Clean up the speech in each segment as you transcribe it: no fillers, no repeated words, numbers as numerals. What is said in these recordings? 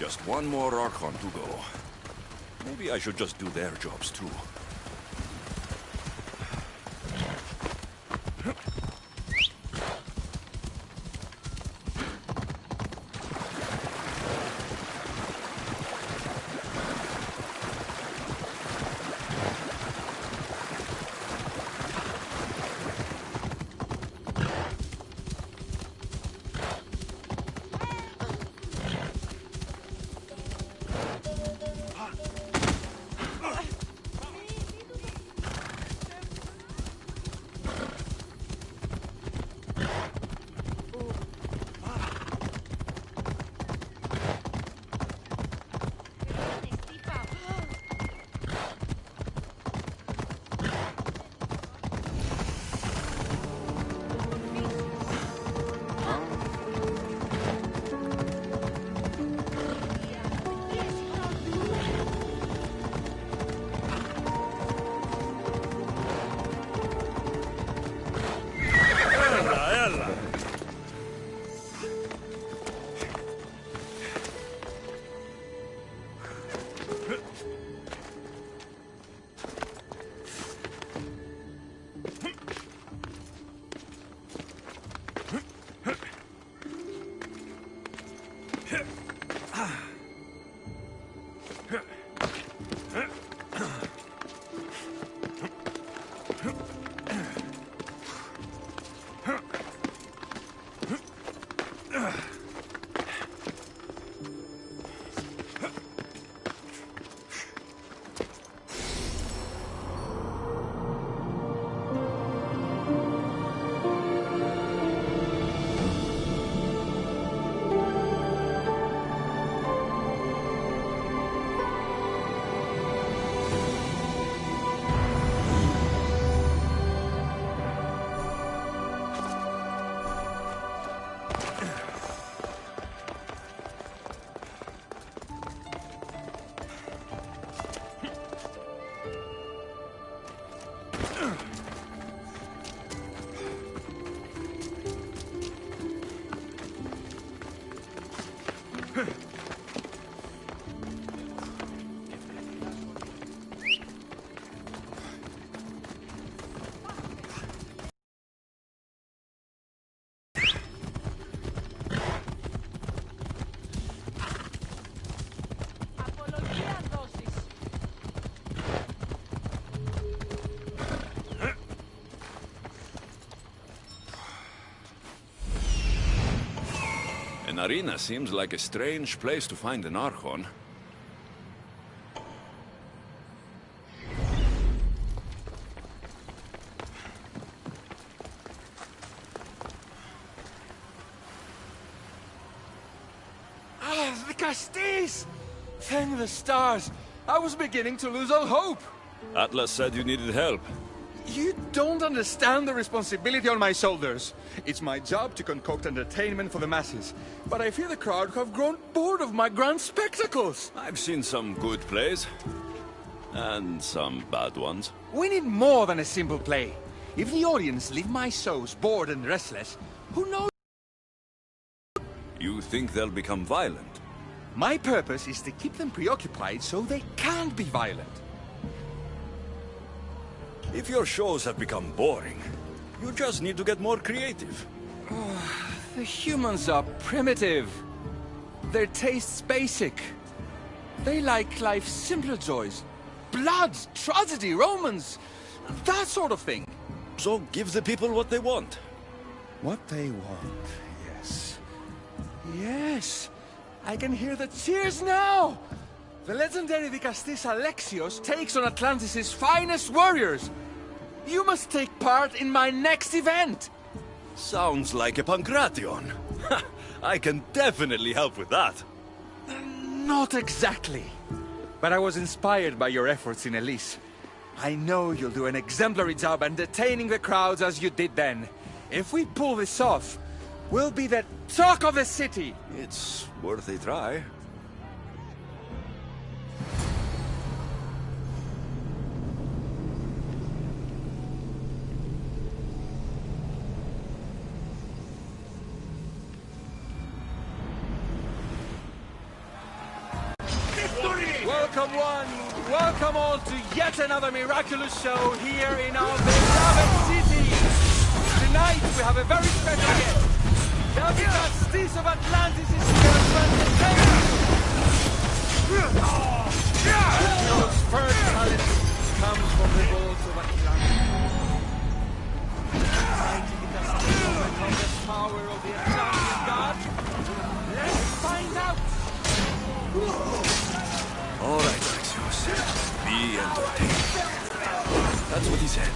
Just one more Archon to go. Maybe I should just do their jobs too. An arena seems like a strange place to find an Archon. Ah, the Castis! Thank the stars! I was beginning to lose all hope! Atlas said you needed help. You don't understand the responsibility on my shoulders. It's my job to concoct entertainment for the masses. But I fear the crowd have grown bored of my grand spectacles. I've seen some good plays. And some bad ones. We need more than a simple play. If the audience leave my shows bored and restless, who knows? You think they'll become violent? My purpose is to keep them preoccupied so they can't be violent. If your shows have become boring, you just need to get more creative. The humans are primitive. Their tastes basic. They like life's simpler joys. Blood, tragedy, romance, that sort of thing. So give the people what they want. What they want, yes. Yes, I can hear the cheers now! The legendary Vicastis Alexios takes on Atlantis' finest warriors. You must take part in my next event. Sounds like a Pancration. I can definitely help with that. Not exactly. But I was inspired by your efforts in Elise. I know you'll do an exemplary job entertaining the crowds as you did then. If we pull this off, we'll be the talk of the city. It's worth a try. welcome one, welcome all to yet another miraculous show here in our beloved city. Tonight we have a very special guest. The Castis of Atlantis is here to entertain. His first talent comes from the walls of Atlantis. Fighting the Castis to overcome the power of the Atlantean god. Let's find out. All right, Alexios. Be entertained. That's what he said.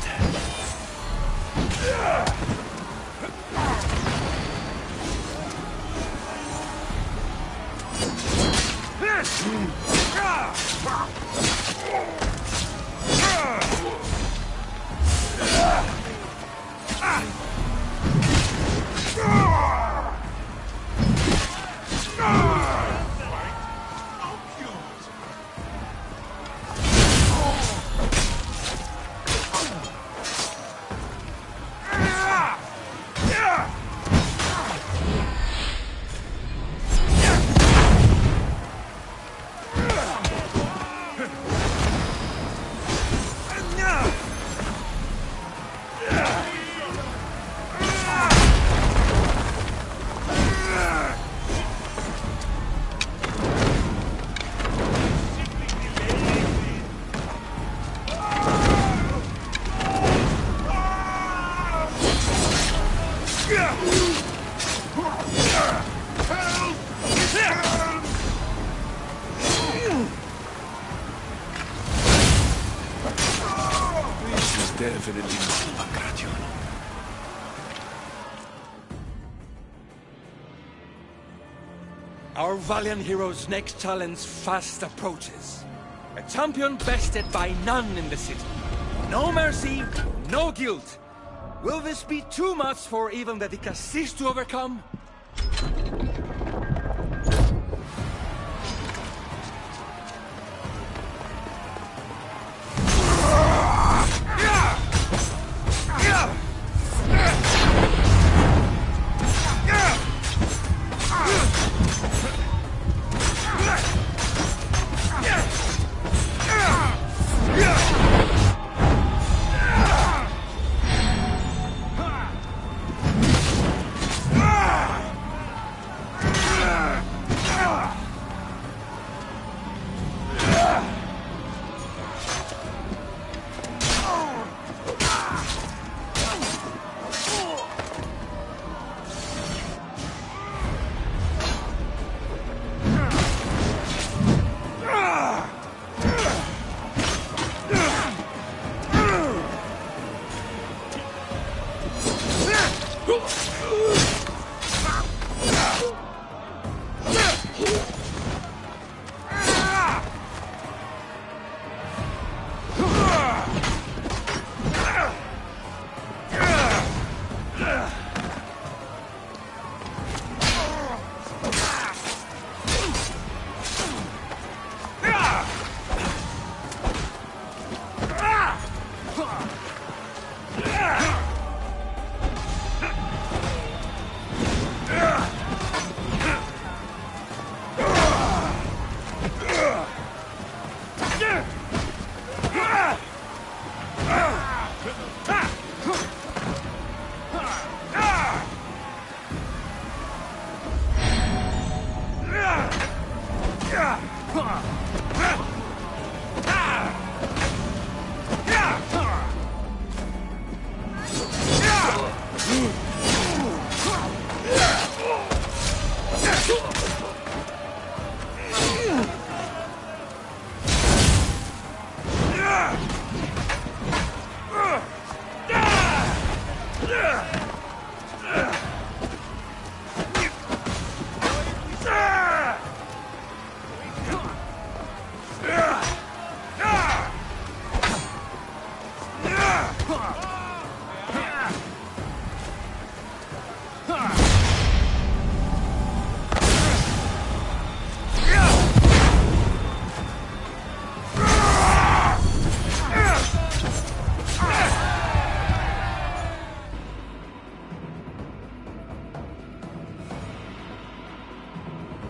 Definitely not Pancration. Our valiant hero's next challenge fast approaches. A champion bested by none in the city. No mercy, no guilt. Will this be too much for even the Castis to overcome?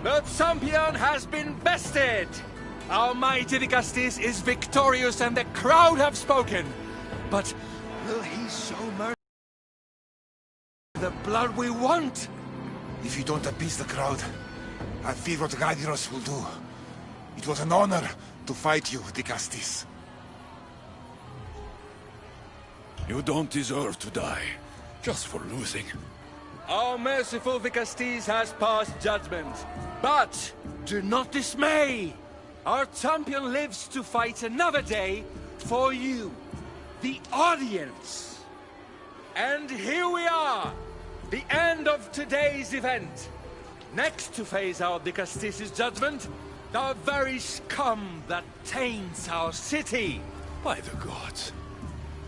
The champion has been bested! Our mighty Dicastis is victorious and the crowd have spoken. But will he show mercy? The blood we want? If you don't appease the crowd, I fear what Gadiros will do. It was an honor to fight you, Dicastis. You don't deserve to die, just for losing. Our merciful Dicastis has passed judgment. But do not dismay! Our champion lives to fight another day for you, the audience. And here we are, the end of today's event. Next to face our Dicastis' judgment, the very scum that taints our city. By the gods.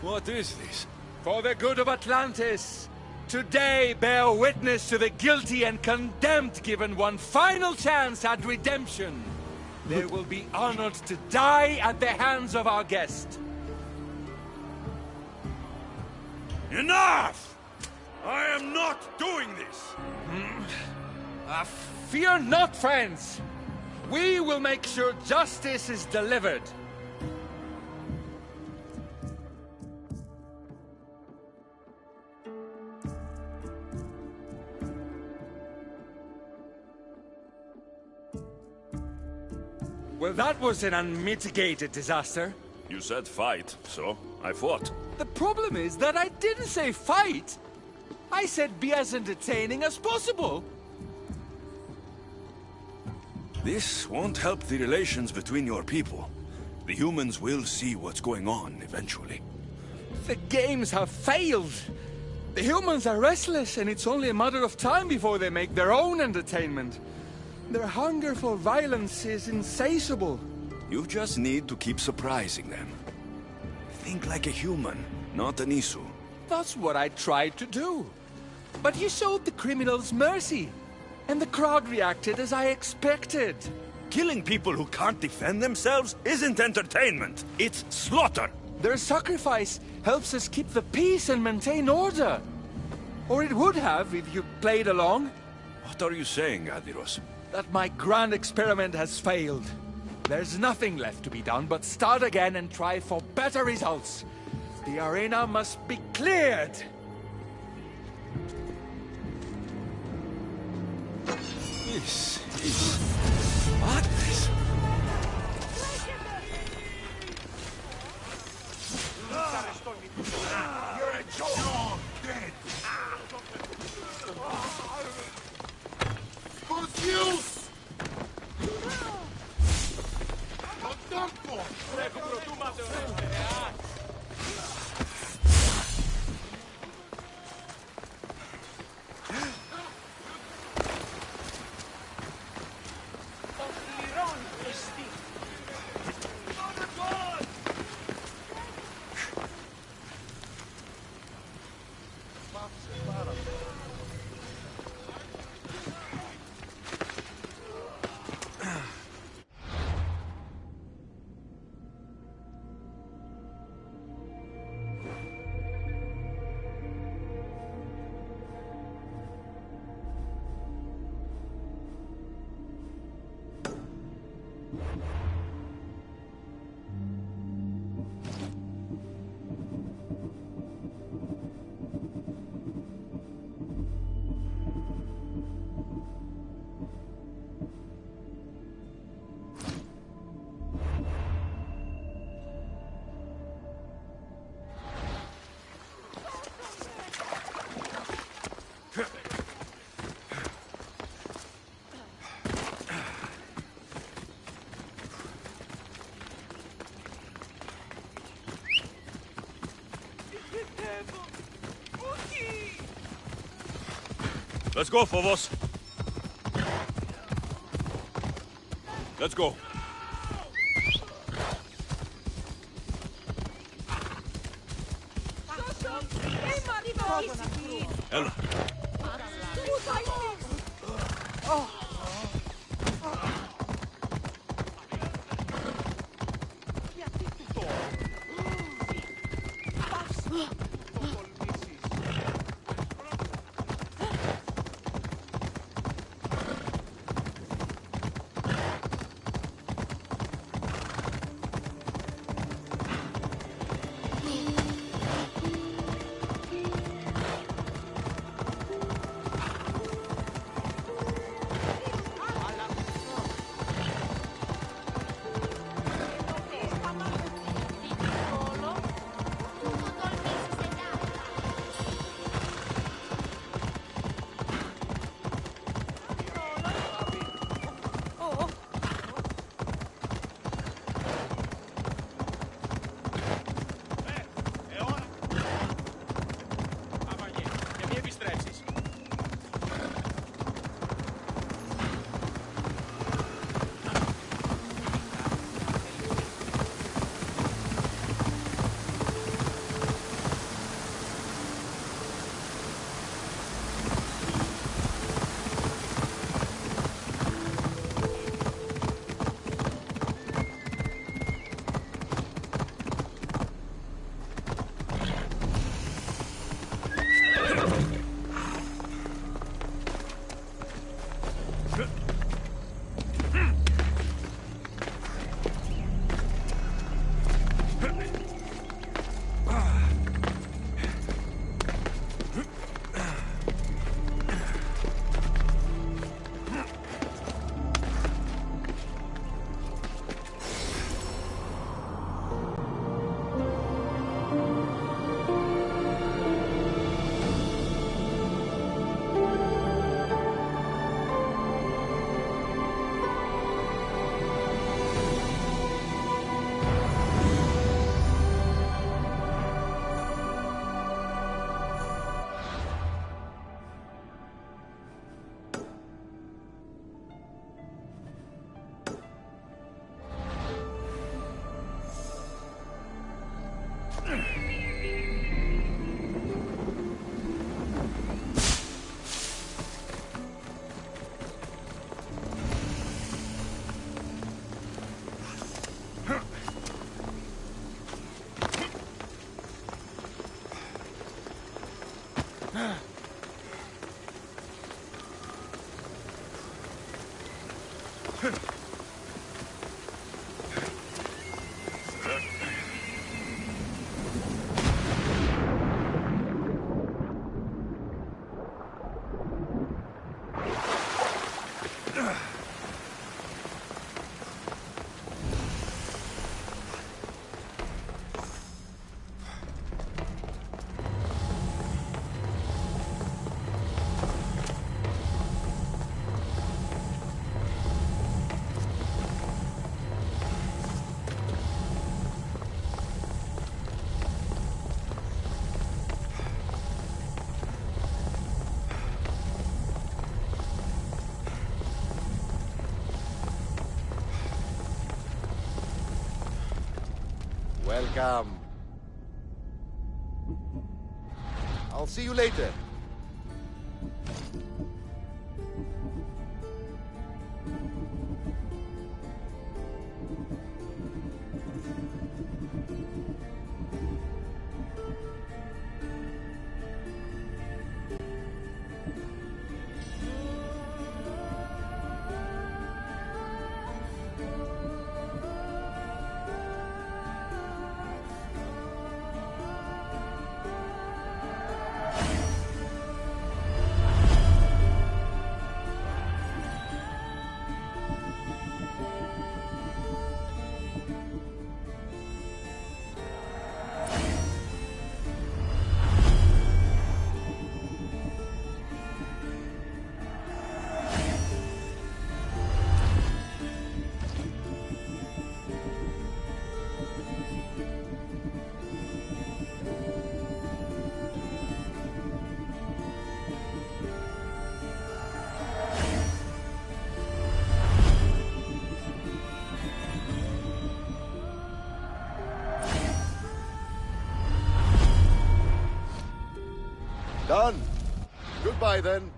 What is this? For the good of Atlantis, today bear witness to the guilty and condemned given one final chance at redemption. They will be honored to die at the hands of our guest. Enough! I am not doing this! Fear not, friends. We will make sure justice is delivered. Well, that was an unmitigated disaster. You said fight, so I fought. The problem is that I didn't say fight. I said be as entertaining as possible. This won't help the relations between your people. The humans will see what's going on eventually. The games have failed. The humans are restless, and it's only a matter of time before they make their own entertainment. Their hunger for violence is insatiable. You just need to keep surprising them. Think like a human, not an Isu. That's what I tried to do. But you showed the criminals mercy, and the crowd reacted as I expected. Killing people who can't defend themselves isn't entertainment. It's slaughter. Their sacrifice helps us keep the peace and maintain order. Or it would have if you played along. What are you saying, Adiros? That my grand experiment has failed. There's nothing left to be done but start again and try for better results. The arena must be cleared. This is madness. You're a joke! Dead! Confused! Not done for! Let's go, Phobos. Let's go. Ella. Welcome. I'll see you later. Done. Goodbye, then.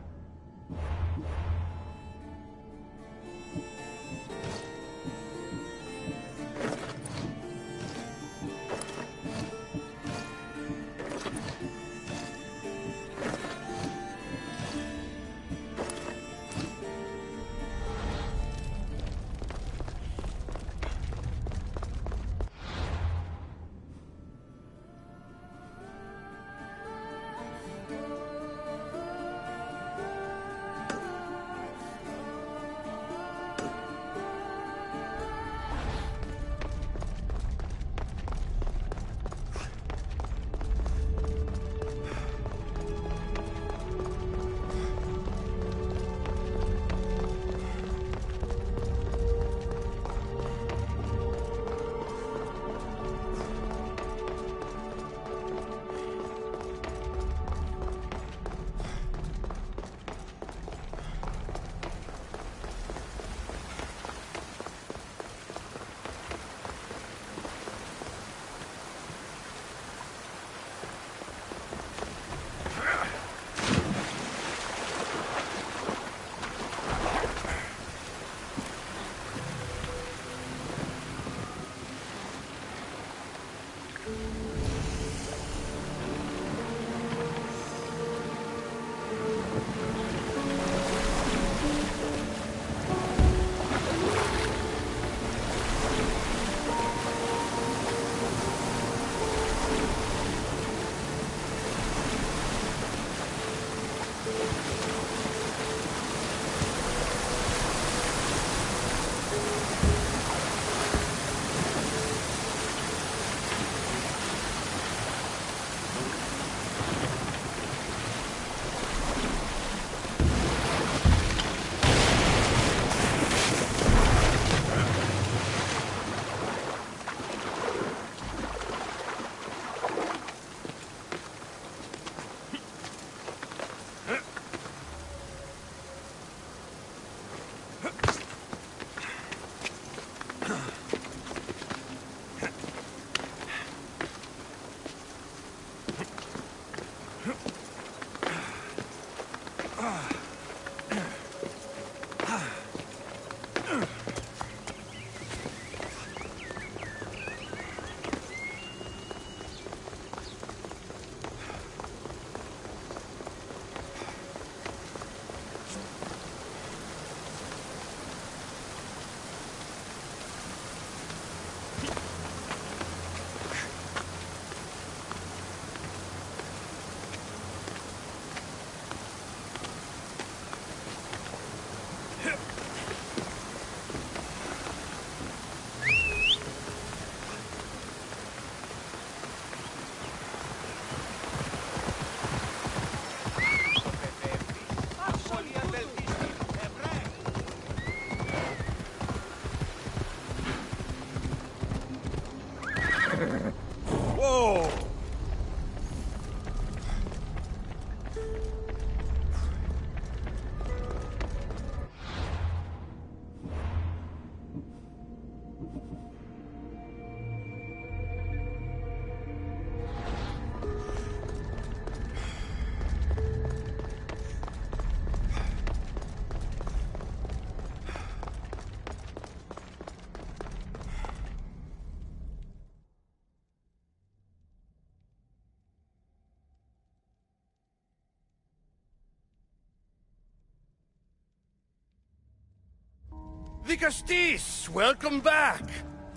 Vicastis, welcome back.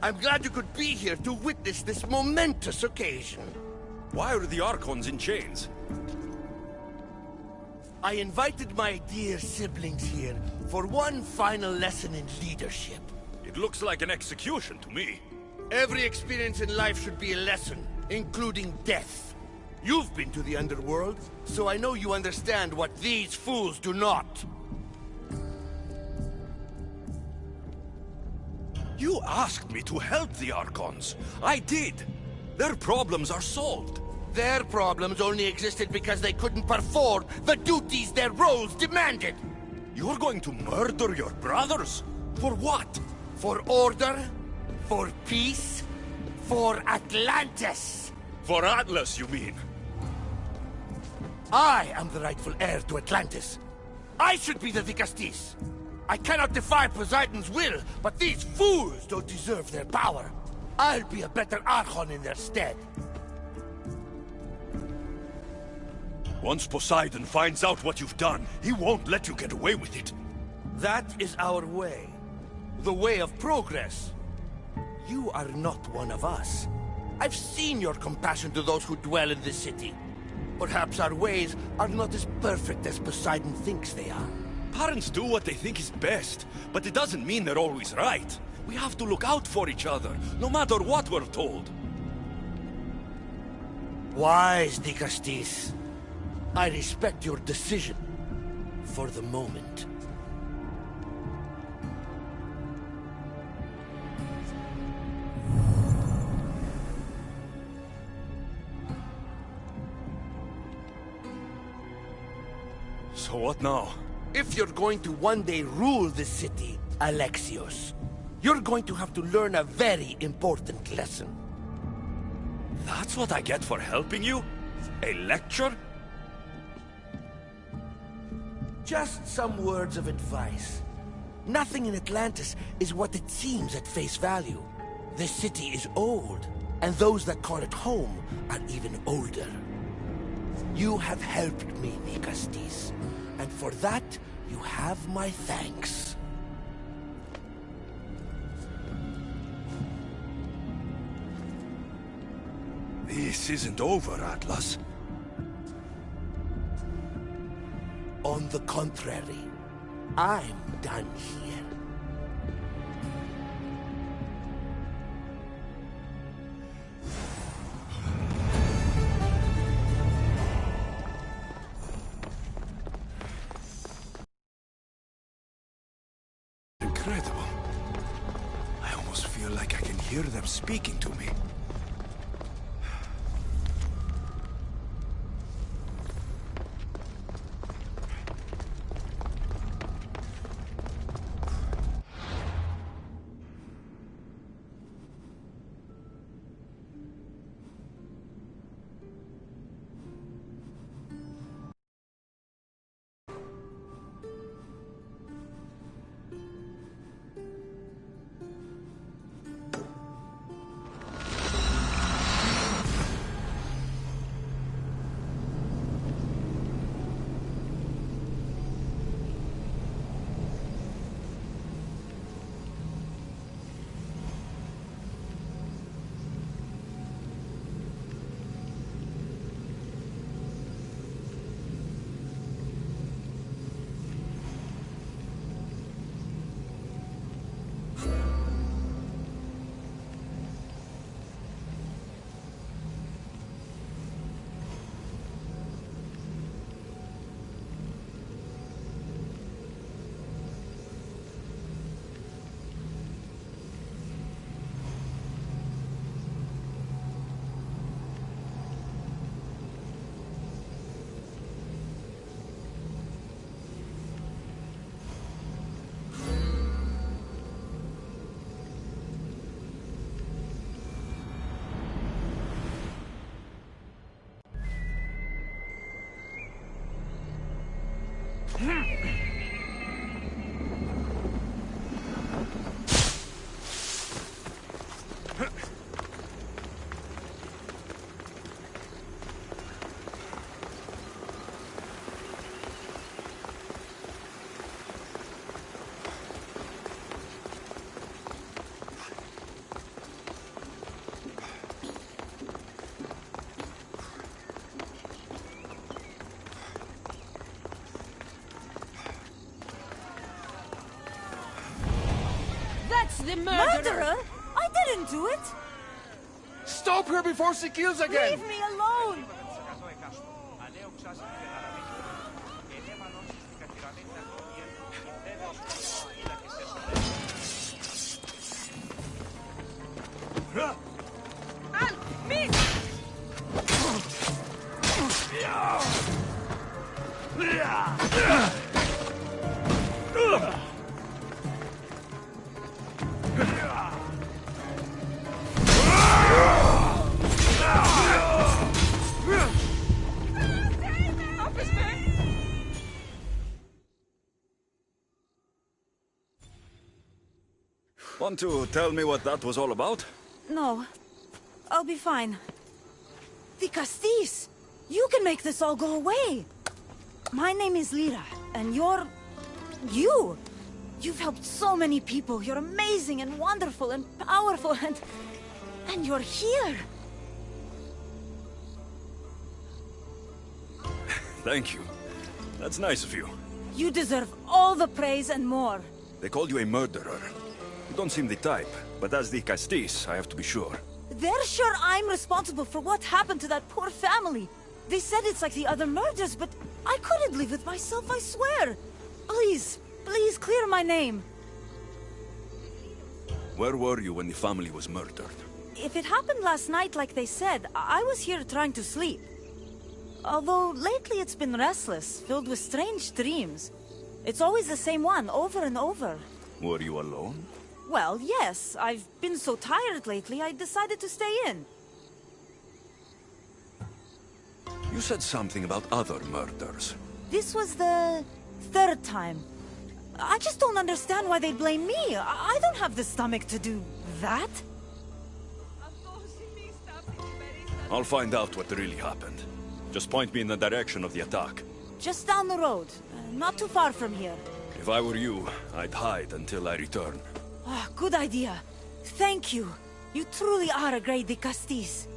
I'm glad you could be here to witness this momentous occasion. Why are the Archons in chains? I invited my dear siblings here for one final lesson in leadership. It looks like an execution to me. Every experience in life should be a lesson, including death. You've been to the underworld, so I know you understand what these fools do not. You asked me to help the Archons. I did. Their problems are solved. Their problems only existed because they couldn't perform the duties their roles demanded. You're going to murder your brothers? For what? For order, for peace, for Atlantis. For Atlas, you mean? I am the rightful heir to Atlantis. I should be the Vicastis. I cannot defy Poseidon's will, but these fools don't deserve their power. I'll be a better Archon in their stead. Once Poseidon finds out what you've done, he won't let you get away with it. That is our way. The way of progress. You are not one of us. I've seen your compassion to those who dwell in this city. Perhaps our ways are not as perfect as Poseidon thinks they are. Parents do what they think is best, but it doesn't mean they're always right. We have to look out for each other, no matter what we're told. Wise, Dicastis. I respect your decision. For the moment. So what now? If you're going to one day rule the city, Alexios, you're going to have to learn a very important lesson. That's what I get for helping you? A lecture? Just some words of advice. Nothing in Atlantis is what it seems at face value. The city is old, and those that call it home are even older. You have helped me, Nicastis, and for that, you have my thanks. This isn't over, Atlas. On the contrary, I'm done here. Incredible. I almost feel like I can hear them speaking to me. the murderer. Murderer? I didn't do it! Stop her before she kills again! Leave me alone! Want to tell me what that was all about? No. I'll be fine. The Castis! You can make this all go away! My name is Lyra, and you're... you! You've helped so many people. You're amazing and wonderful and powerful and... and you're here! Thank you. That's nice of you. You deserve all the praise and more. They called you a murderer. You don't seem the type, but as the Castis, I have to be sure. They're sure I'm responsible for what happened to that poor family. They said it's like the other murders, but I couldn't live with myself, I swear. Please, please clear my name. Where were you when the family was murdered? If it happened last night like they said, I was here trying to sleep. Although lately it's been restless, filled with strange dreams. It's always the same one, over and over. Were you alone? Well, yes. I've been so tired lately, I decided to stay in. You said something about other murders. This was the third time. I just don't understand why they blame me. I don't have the stomach to do that. I'll find out what really happened. Just point me in the direction of the attack. Just down the road. Not too far from here. If I were you, I'd hide until I return. Ah, good idea. Thank you. You truly are a great de Castis.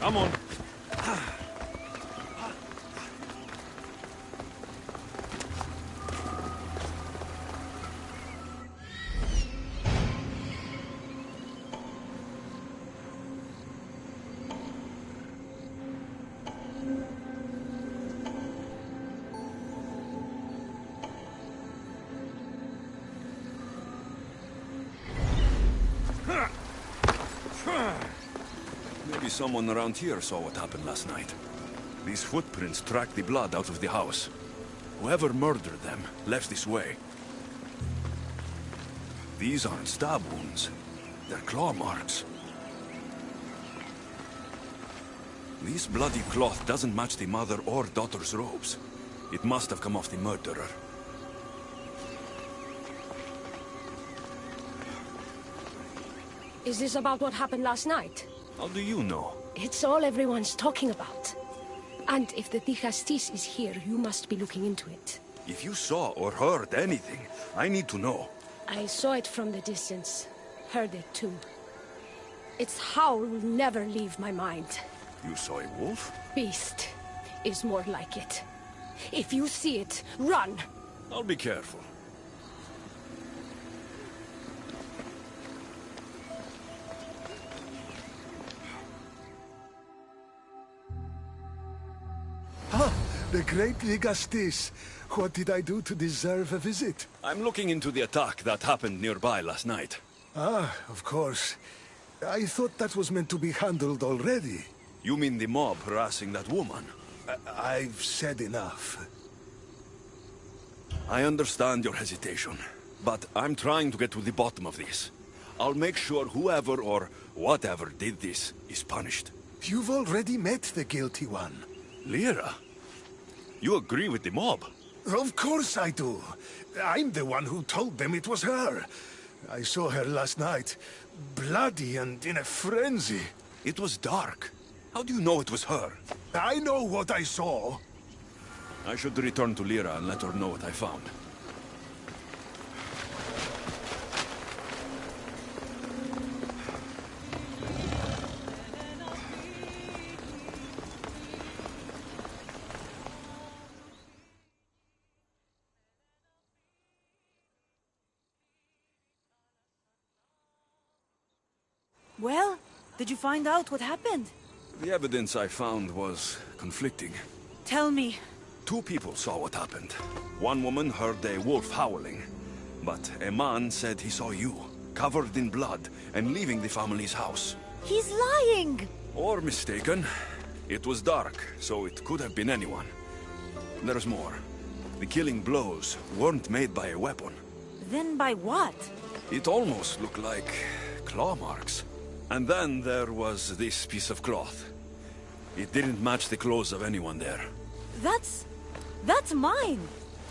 Come on. Maybe someone around here saw what happened last night. These footprints track the blood out of the house. Whoever murdered them left this way. These aren't stab wounds. They're claw marks. This bloody cloth doesn't match the mother or daughter's robes. It must have come off the murderer. Is this about what happened last night? How do you know? It's all everyone's talking about. And if the Dicastis is here, you must be looking into it. If you saw or heard anything, I need to know. I saw it from the distance. Heard it too. Its howl will never leave my mind. You saw a wolf? Beast is more like it. If you see it, run! I'll be careful. The great Ligastis. What did I do to deserve a visit? I'm looking into the attack that happened nearby last night. Ah, of course. I thought that was meant to be handled already. You mean the mob harassing that woman? I've said enough. I understand your hesitation, but I'm trying to get to the bottom of this. I'll make sure whoever or whatever did this is punished. You've already met the guilty one. Lyra? You agree with the mob? Of course I do. I'm the one who told them it was her. I saw her last night, bloody and in a frenzy. It was dark. How do you know it was her? I know what I saw. I should return to Lyra and let her know what I found. Well, did you find out what happened? The evidence I found was conflicting. Tell me. 2 people saw what happened. One woman heard a wolf howling, but a man said he saw you, covered in blood, and leaving the family's house. He's lying! Or mistaken. It was dark, so it could have been anyone. There's more. The killing blows weren't made by a weapon. Then by what? It almost looked like claw marks. And then there was this piece of cloth. It didn't match the clothes of anyone there. That's mine!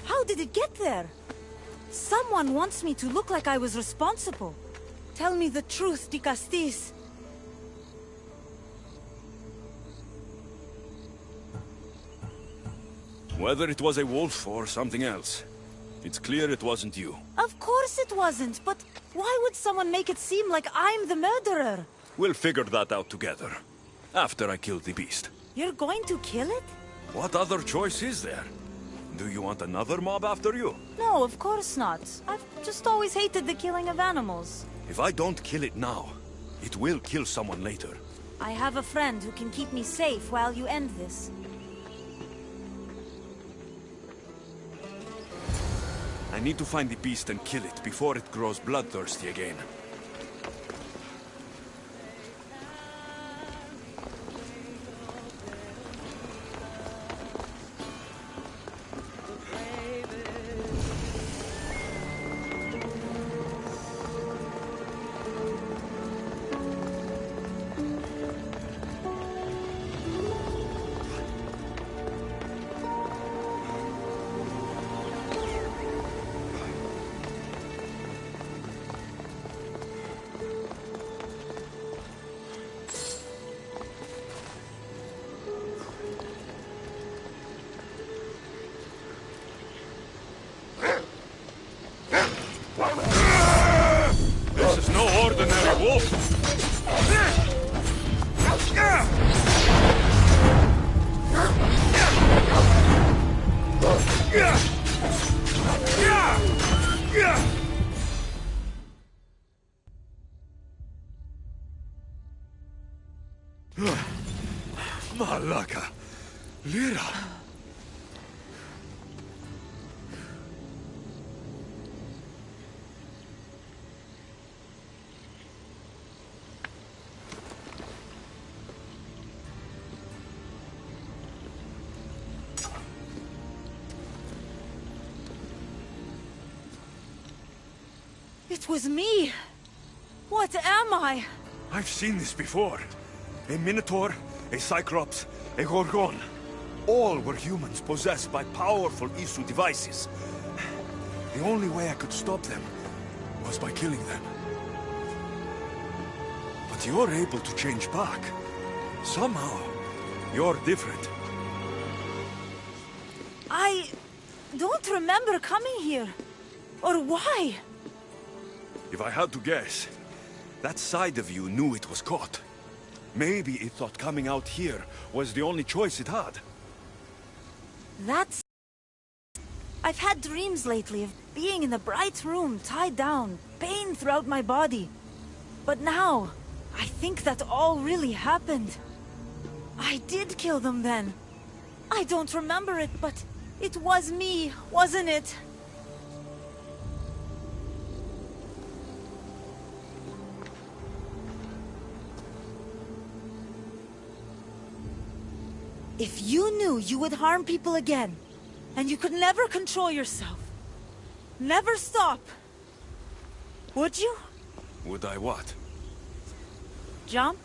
How did it get there? Someone wants me to look like I was responsible. Tell me the truth, Di Castis. Whether it was a wolf or something else, it's clear it wasn't you. Of course it wasn't, but why would someone make it seem like I'm the murderer? We'll figure that out together, after I kill the beast. You're going to kill it? What other choice is there? Do you want another mob after you? No, of course not. I've just always hated the killing of animals. If I don't kill it now, it will kill someone later. I have a friend who can keep me safe while you end this. I need to find the beast and kill it before it grows bloodthirsty again. This is no ordinary wolf! Malaka! Lyra! It was me! What am I? I've seen this before. A Minotaur, a Cyclops, a Gorgon. All were humans possessed by powerful Isu devices. The only way I could stop them was by killing them. But you're able to change back. Somehow, you're different. I don't remember coming here. Or why? If I had to guess, that side of you knew it was caught. Maybe it thought coming out here was the only choice it had. That's... I've had dreams lately of being in a bright room, tied down, pain throughout my body. But now, I think that all really happened. I did kill them then. I don't remember it, but it was me, wasn't it? If you knew you would harm people again, and you could never control yourself, never stop, would you? Would I what? Jump?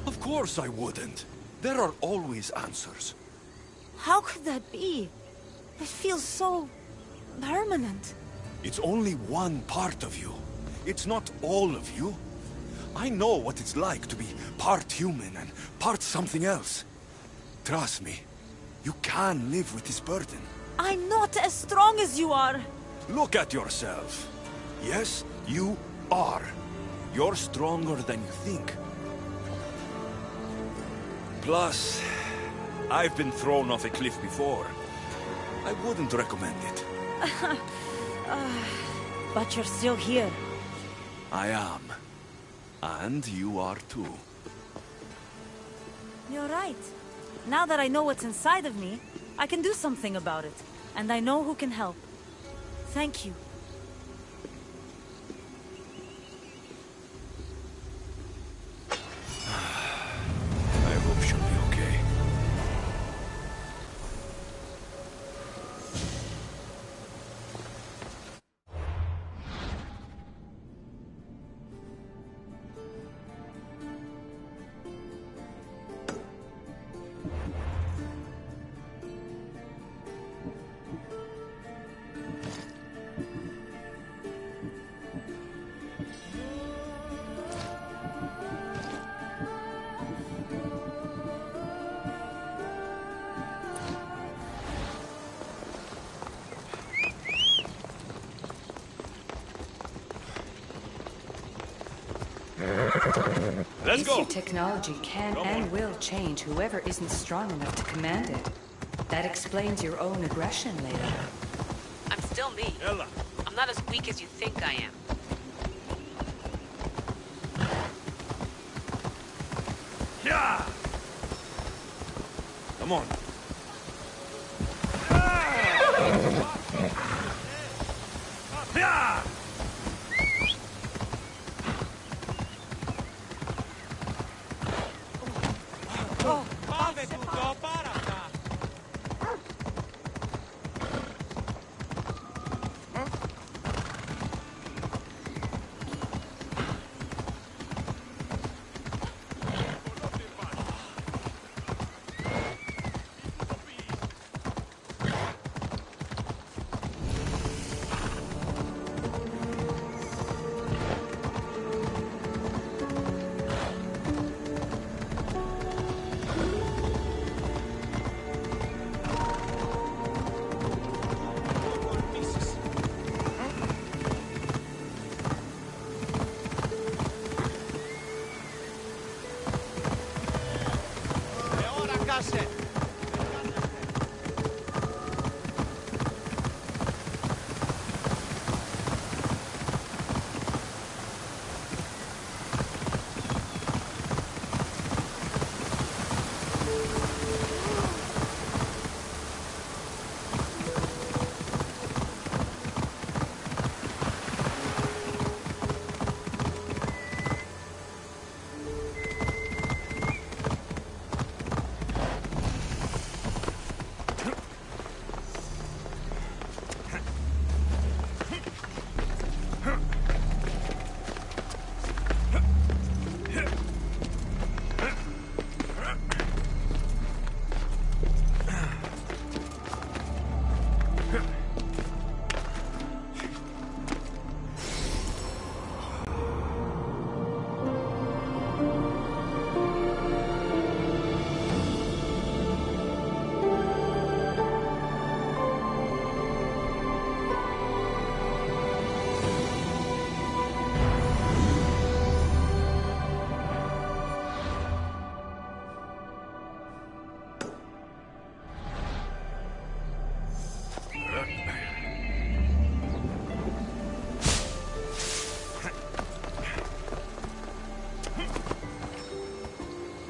Of course I wouldn't. There are always answers. How could that be? It feels so... permanent. It's only one part of you. It's not all of you. I know what it's like to be part human and part something else. Trust me, you can live with this burden. I'm not as strong as you are. Look at yourself. Yes, you are. You're stronger than you think. Plus, I've been thrown off a cliff before. I wouldn't recommend it. But you're still here. I am. And you are too. You're right. Now that I know what's inside of me, I can do something about it. And I know who can help. Thank you. I hope she'll be okay. Let's go! Basic technology can and will change whoever isn't strong enough to command it. That explains your own aggression, Leda. I'm still me. Ella. I'm not as weak as you think I am. Yeah! Come on. Yeah!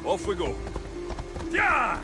Off we go. Yeah!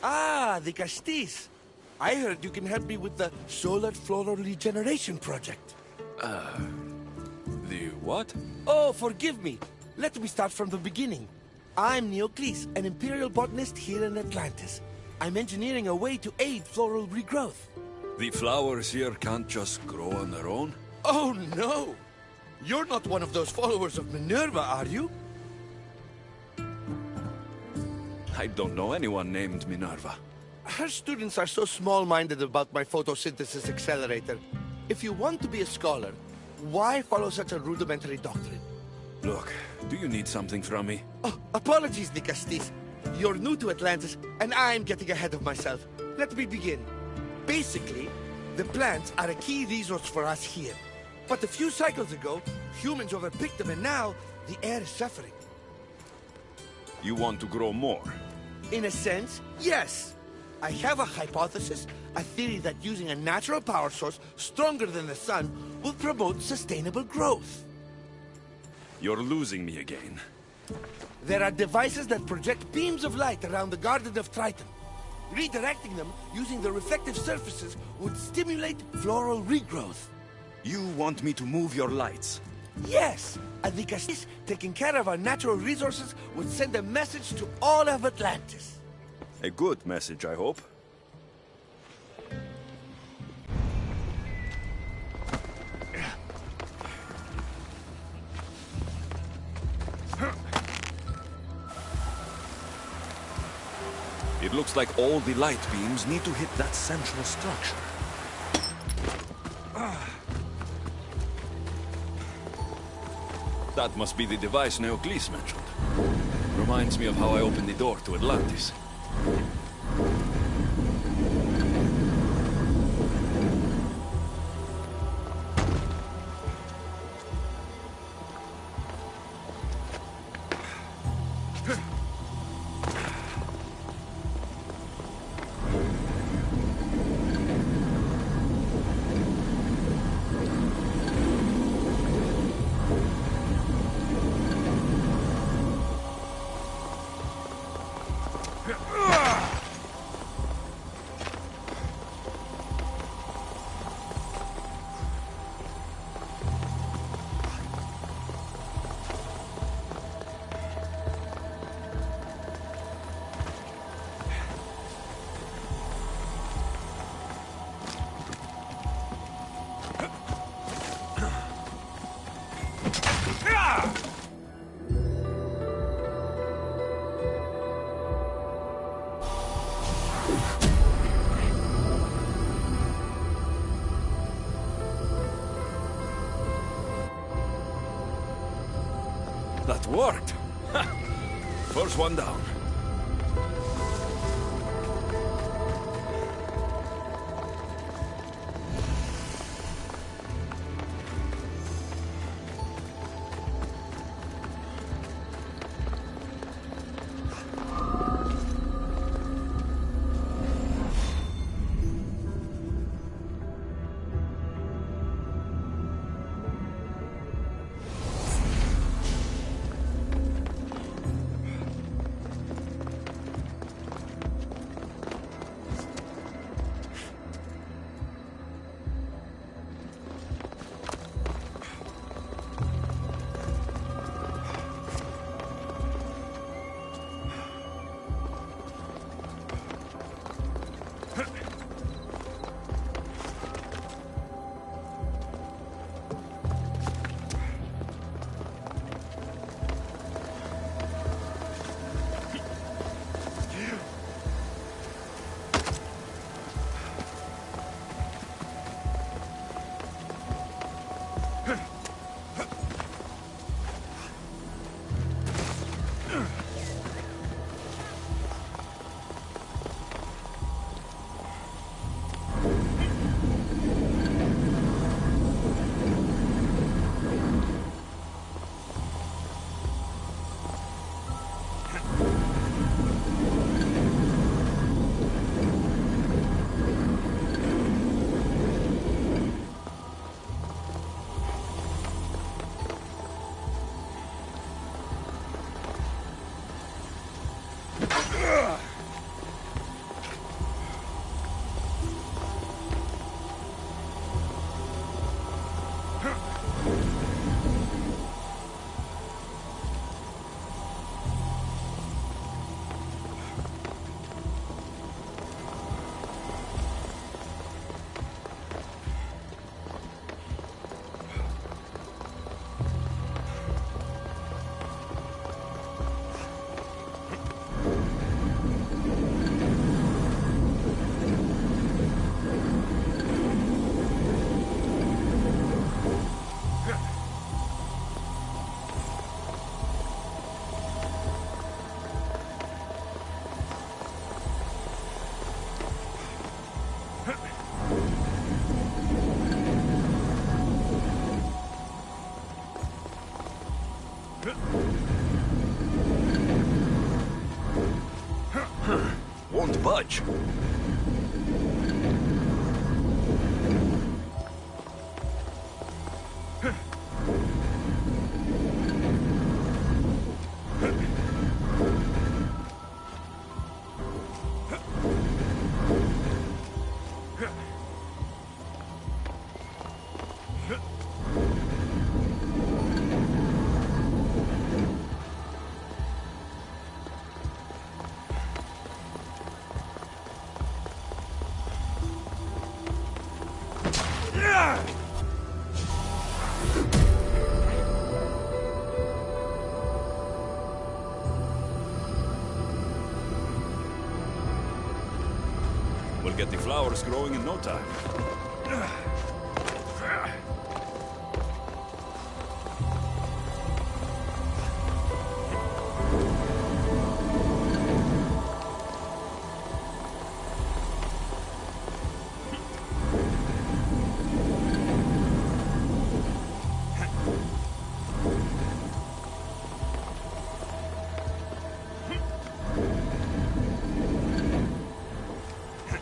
Ah, the Castis. I heard you can help me with the solar floral regeneration project. The what? Oh, forgive me. Let me start from the beginning. I'm Neocles, an imperial botanist here in Atlantis. I'm engineering a way to aid floral regrowth. The flowers here can't just grow on their own? Oh, no! You're not one of those followers of Minerva, are you? I don't know anyone named Minerva. Her students are so small-minded about my photosynthesis accelerator. If you want to be a scholar, why follow such a rudimentary doctrine? Look, do you need something from me? Oh, apologies, Nicastis. You're new to Atlantis, and I'm getting ahead of myself. Let me begin. Basically, the plants are a key resource for us here. But a few cycles ago, humans overpicked them, and now the air is suffering. You want to grow more? In a sense, yes. I have a hypothesis, a theory that using a natural power source stronger than the sun will promote sustainable growth. You're losing me again. There are devices that project beams of light around the Garden of Triton. Redirecting them using the reflective surfaces would stimulate floral regrowth. You want me to move your lights? Yes! And the Castis taking care of our natural resources would send a message to all of Atlantis. A good message, I hope. It looks like all the light beams need to hit that central structure. That must be the device Neocles mentioned. Reminds me of how I opened the door to Atlantis. That worked! First one down. Won't budge. We'll get the flowers growing in no time.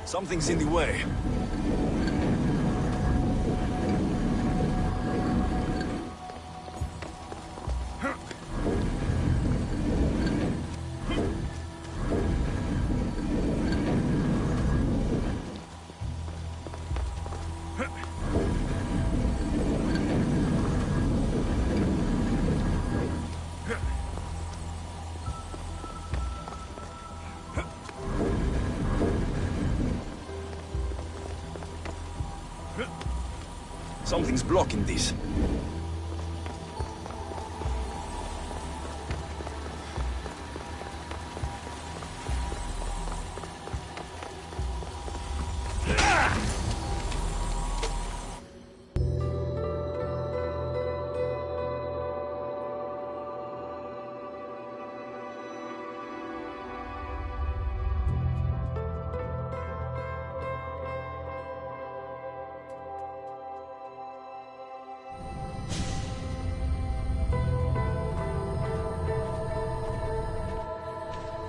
Something's in the way. Something's blocking this.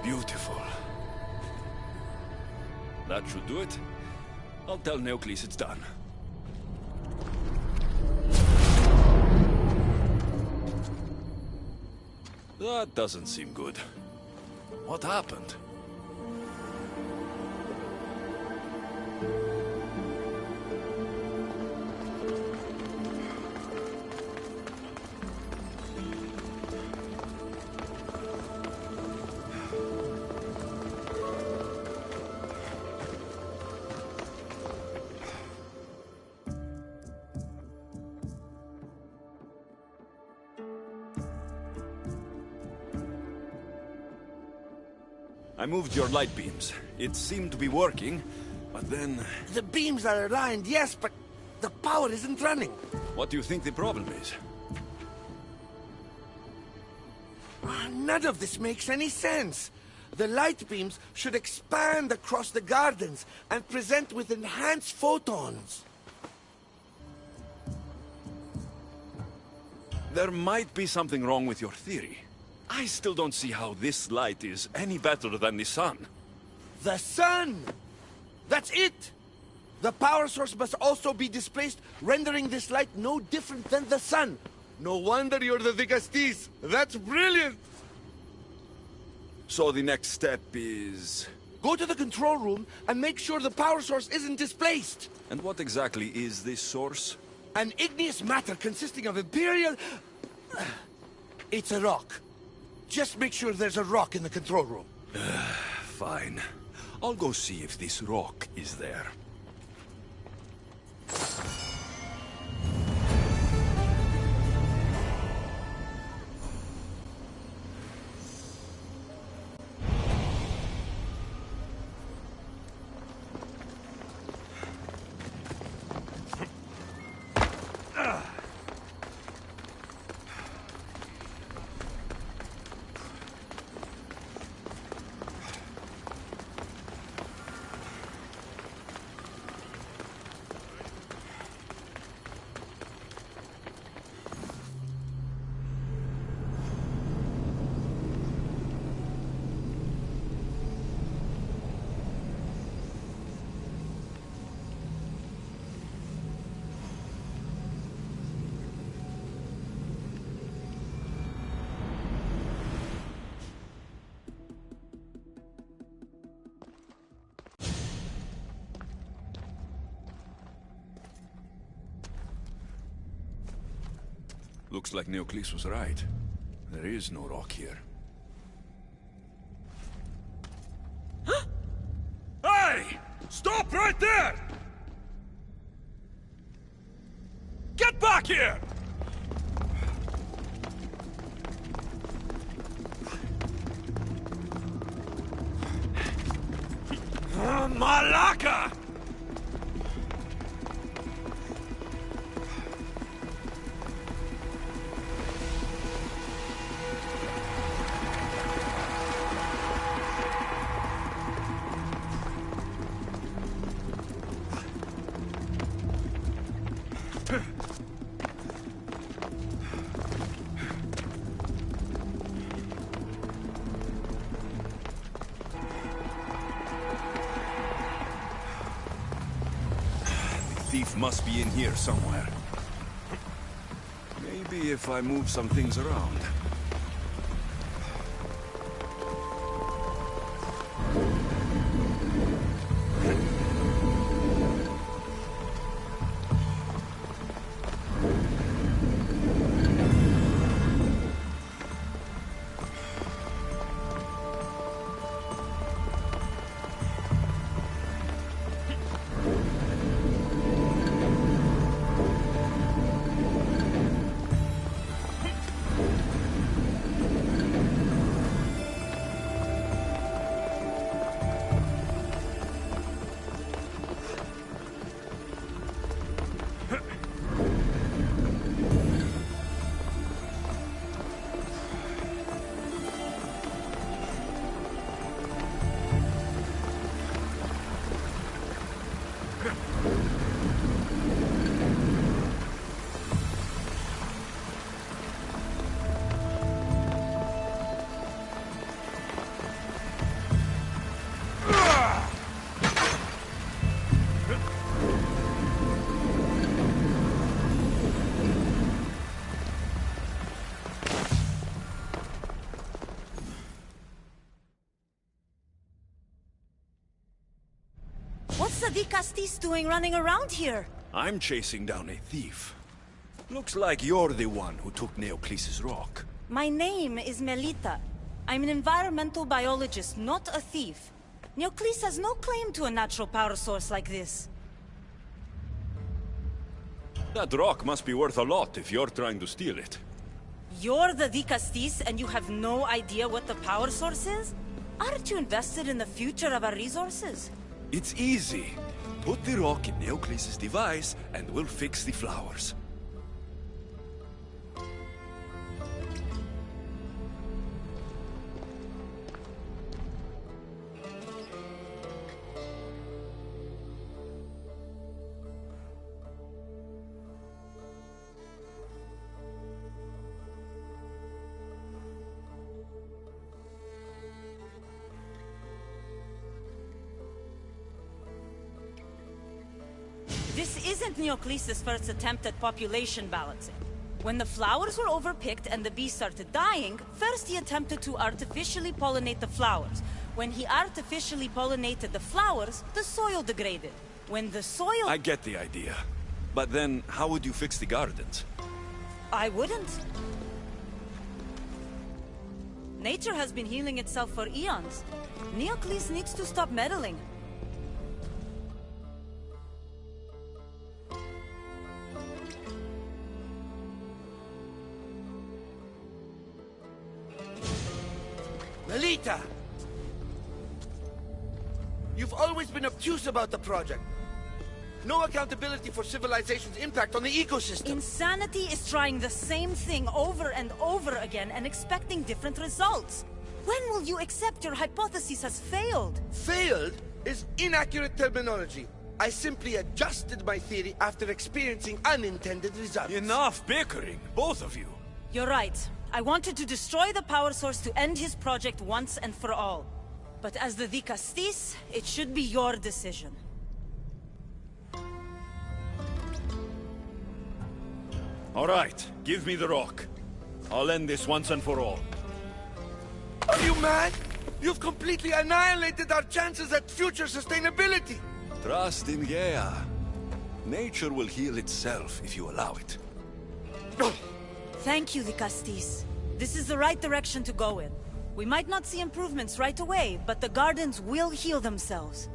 Beautiful. That should do it. I'll tell Neocles it's done. That doesn't seem good. What happened? I moved your light beams. It seemed to be working, but then... The beams are aligned, yes, but the power isn't running. What do you think the problem is? None of this makes any sense. The light beams should expand across the gardens and present with enhanced photons. There might be something wrong with your theory. I still don't see how this light is any better than the sun. The sun! That's it! The power source must also be displaced, rendering this light no different than the sun. No wonder you're the Vicastis. That's brilliant! So the next step is... Go to the control room and make sure the power source isn't displaced. And what exactly is this source? An igneous matter consisting of Imperial... It's a rock. Just make sure there's a rock in the control room. Fine. I'll go see if this rock is there. Looks like Neoclis was right. There is no rock here. Hey! Stop right there! Get back here! Malaka! Thief must be in here somewhere. Maybe if I move some things around. What's the Vicastis doing running around here? I'm chasing down a thief. Looks like you're the one who took Neoclis' rock. My name is Melita. I'm an environmental biologist, not a thief. Neoclis has no claim to a natural power source like this. That rock must be worth a lot if you're trying to steal it. You're the Vicastis and you have no idea what the power source is? Aren't you invested in the future of our resources? It's easy. Put the rock in Neoclis' device and we'll fix the flowers. This isn't Neocles' first attempt at population balancing. When the flowers were overpicked and the bees started dying, first he attempted to artificially pollinate the flowers. When he artificially pollinated the flowers, the soil degraded. When the soil... I get the idea. But then, how would you fix the gardens? I wouldn't. Nature has been healing itself for eons. Neocles needs to stop meddling. Melita! You've always been obtuse about the project. No accountability for civilization's impact on the ecosystem. Insanity is trying the same thing over and over again and expecting different results. When will you accept your hypothesis has failed? Failed is inaccurate terminology. I simply adjusted my theory after experiencing unintended results. Enough bickering, both of you. You're right. I wanted to destroy the power source to end his project once and for all. But as the Vicastis, it should be your decision. All right, give me the rock. I'll end this once and for all. Are you mad? You've completely annihilated our chances at future sustainability! Trust in Gaia. Nature will heal itself if you allow it. Thank you, Vicastis. This is the right direction to go in. We might not see improvements right away, but the gardens will heal themselves.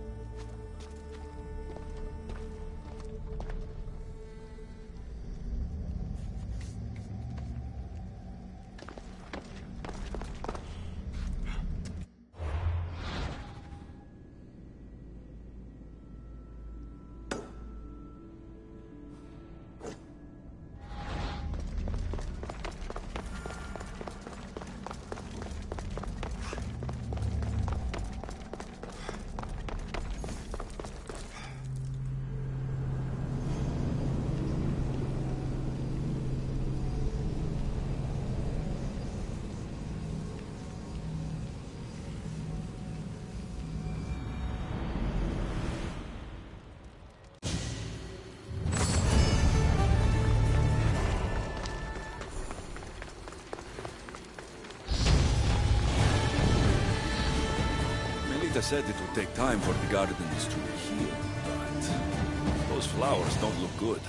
Melita said it would take time for the gardens to heal, but those flowers don't look good.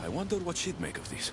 I wonder what she'd make of these.